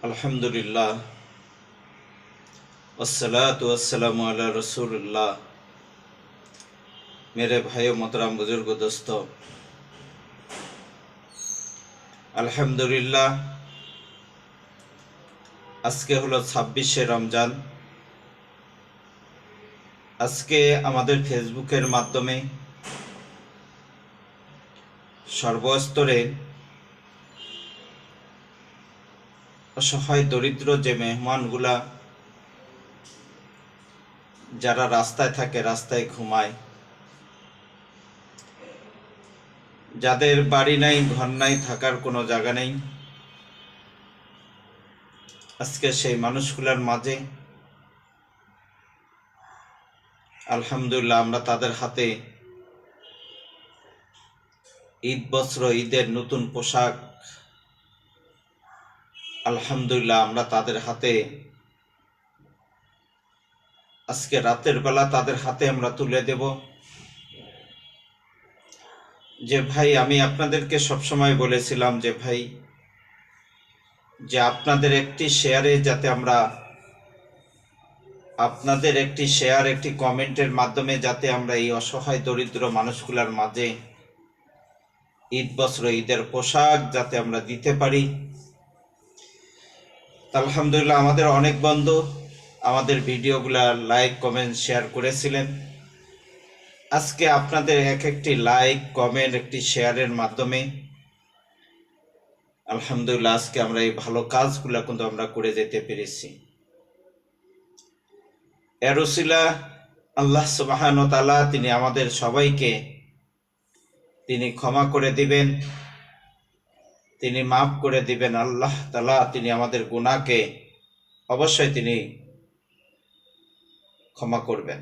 अल्हम्दुलिल्लाह वस्सलातु वस्सलामु अला रसूलुल्लाह। मेरे भाइयों मोहतरम बुजुर्ग दोस्तों, अल्हम्दुलिल्लाह আজকে হলো 26শে রমজান। আজকে আমাদের ফেসবুকের মাধ্যমে সর্বস্তরে অসহায় দরিদ্র যে মেহমানগুলা যারা রাস্তায় থাকে, রাস্তায় ঘুমায়, যাদের বাড়ি নাই, ঘর নাই, থাকার কোনো জায়গা নেই, আজকে সেই মানুষগুলোর মাঝে আলহামদুলিল্লাহ আমরা তাদের হাতে ঈদ বস্ত্র, ঈদের নতুন পোশাক আলহামদুলিল্লাহ আমরা তাদের হাতে আজকে রাতের বেলা তাদের হাতে আমরা তুলে দেব। যে ভাই, আমি আপনাদেরকে সবসময় বলেছিলাম যে ভাই, যে আপনাদের একটি শেয়ারে যাতে আমরা, আপনাদের একটি শেয়ার, একটি কমেন্টের মাধ্যমে যাতে আমরা এই অসহায় দরিদ্র মানুষগুলোর মাঝে ঈদ বস্ত্র, ঈদের পোশাক যাতে আমরা দিতে পারি। আলহামদুলিল্লাহ আমাদের অনেক বন্ধু আমাদের ভিডিওগুলা লাইক, কমেন্ট, শেয়ার করেছিলেন। আজকে আপনাদের এক একটি লাইক, কমেন্ট, একটি শেয়ারের মাধ্যমে আলহামদুলিল্লাহ আজকে আমরা এই ভালো কাজগুলা কিন্তু আমরা করে যেতে পেরেছি। এর উসিলা আল্লাহ সুবহানাহু ওয়া তাআলা তিনি আমাদের সবাইকে তিনি ক্ষমা করে দিবেন, তিনি মাফ করে দিবেন। আল্লাহ তাআলা তিনি আমাদের গুনাহকে অবশ্যই তিনি ক্ষমা করবেন।